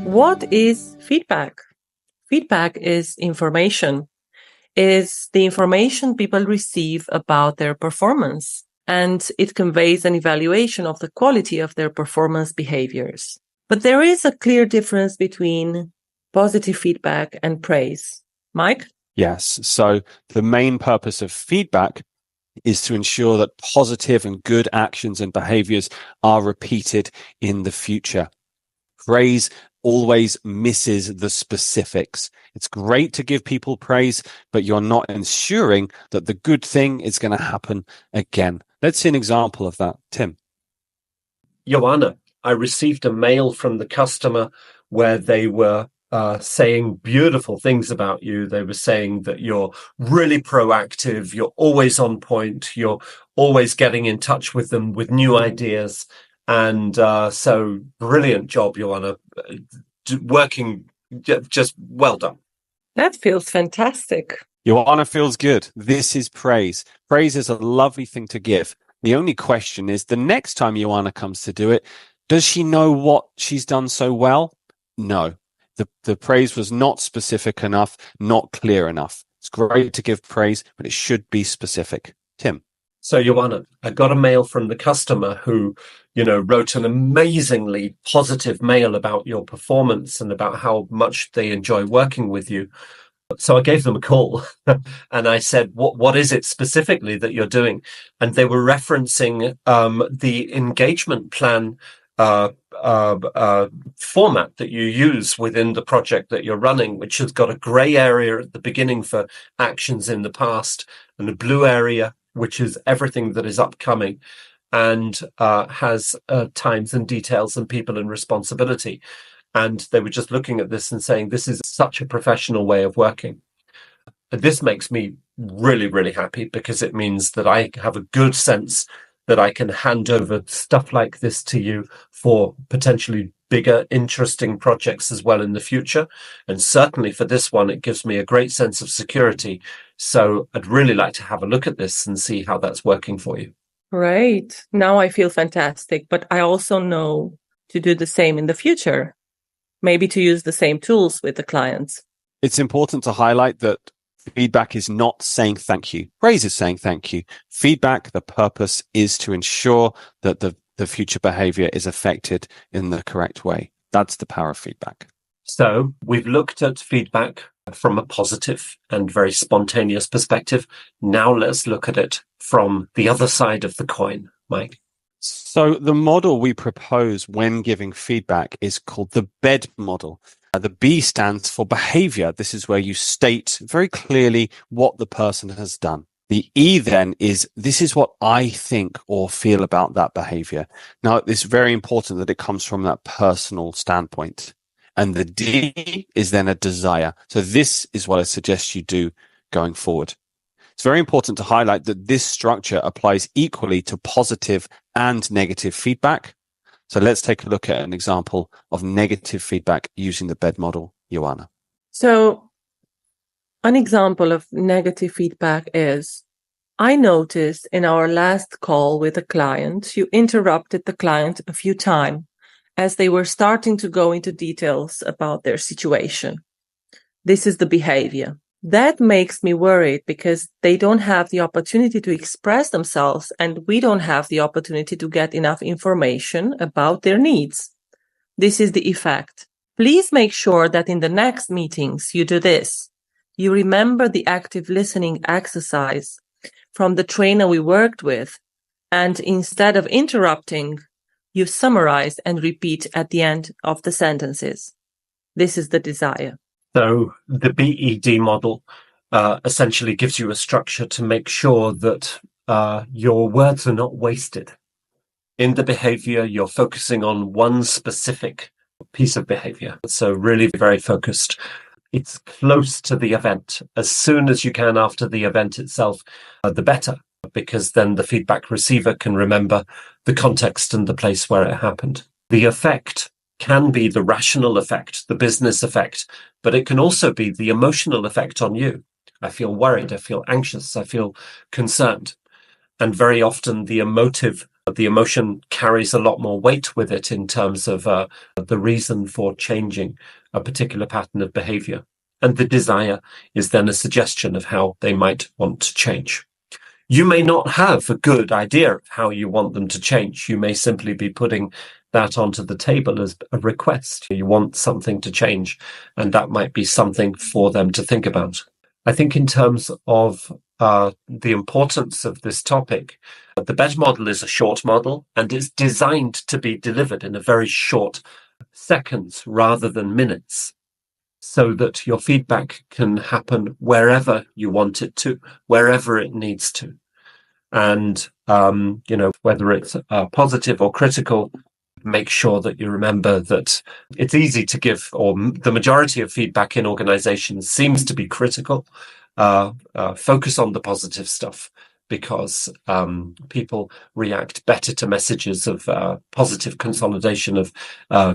What is feedback? Feedback is information, is the information people receive about their performance, and it conveys an evaluation of the quality of their performance behaviors. But there is a clear difference between positive feedback and praise. Mike? Yes. So the main purpose of feedback is to ensure that positive and good actions and behaviors are repeated in the future. Praise always misses the specifics. It's great to give people praise, but you're not ensuring that the good thing is going to happen again. Let's see an example of that. Tim. Joanna, I received a mail from the customer where they were saying beautiful things about you. They were saying that you're really proactive, you're always on point, you're always getting in touch with them with new ideas. And so brilliant job, Joanna. Working just well done. That feels fantastic. Joanna feels good. This is praise. Praise is a lovely thing to give. The only question is the next time Joanna comes to do it, does she know what she's done so well? No. The praise was not specific enough, not clear enough. It's great to give praise, but it should be specific. Tim. So, Joanna, I got a mail from the customer who, wrote an amazingly positive mail about your performance and about how much they enjoy working with you. So I gave them a call and I said, what is it specifically that you're doing? And they were referencing the engagement plan format that you use within the project that you're running, which has got a gray area at the beginning for actions in the past and a blue area, which is everything that is upcoming, and has times and details and people and responsibility. And they were just looking at this and saying, this is such a professional way of working. This makes me really, really happy because it means that I have a good sense that I can hand over stuff like this to you for potentially bigger, interesting projects as well in the future. And certainly for this one, it gives me a great sense of security. So I'd really like to have a look at this and see how that's working for you. Right. Now I feel fantastic, but I also know to do the same in the future. Maybe to use the same tools with the clients. It's important to highlight that feedback is not saying thank you. Praise is saying thank you. Feedback, the purpose is to ensure that the future behavior is affected in the correct way. That's the power of feedback. So we've looked at feedback from a positive and very spontaneous perspective. Now let's look at it from the other side of the coin, Mike. So the model we propose when giving feedback is called the BED model. The B stands for behavior. This is where you state very clearly what the person has done. The E then is, this is what I think or feel about that behavior. Now, it's very important that it comes from that personal standpoint. And the D is then a desire. So this is what I suggest you do going forward. It's very important to highlight that this structure applies equally to positive and negative feedback. So let's take a look at an example of negative feedback using the BED model, Joanna. So an example of negative feedback is, I noticed in our last call with a client, you interrupted the client a few times as they were starting to go into details about their situation. This is the behavior. That makes me worried because they don't have the opportunity to express themselves and we don't have the opportunity to get enough information about their needs. This is the effect. Please make sure that in the next meetings you do this. You remember the active listening exercise from the trainer we worked with, and instead of interrupting, you summarize and repeat at the end of the sentences. This is the desire. So the BED model essentially gives you a structure to make sure that your words are not wasted. In the behavior, you're focusing on one specific piece of behavior. So really very focused. It's close to the event. As soon as you can after the event itself, the better, because then the feedback receiver can remember the context and the place where it happened. The effect can be the rational effect, the business effect, but it can also be the emotional effect on you. I feel worried, I feel anxious, I feel concerned. And very often the emotive The emotion carries a lot more weight with it in terms of the reason for changing a particular pattern of behavior. And the desire is then a suggestion of how they might want to change. You may not have a good idea of how you want them to change. You may simply be putting that onto the table as a request. You want something to change, and that might be something for them to think about. I think in terms of the importance of this topic, the BED model is a short model, and it's designed to be delivered in a very short seconds rather than minutes, so that your feedback can happen wherever you want it to, wherever it needs to. And, whether it's positive or critical, make sure that you remember that it's easy to give, or the majority of feedback in organizations seems to be critical. Focus on the positive stuff, because people react better to messages of positive consolidation of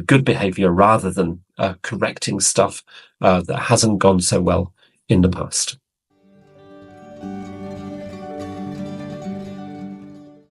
good behavior rather than correcting stuff that hasn't gone so well in the past.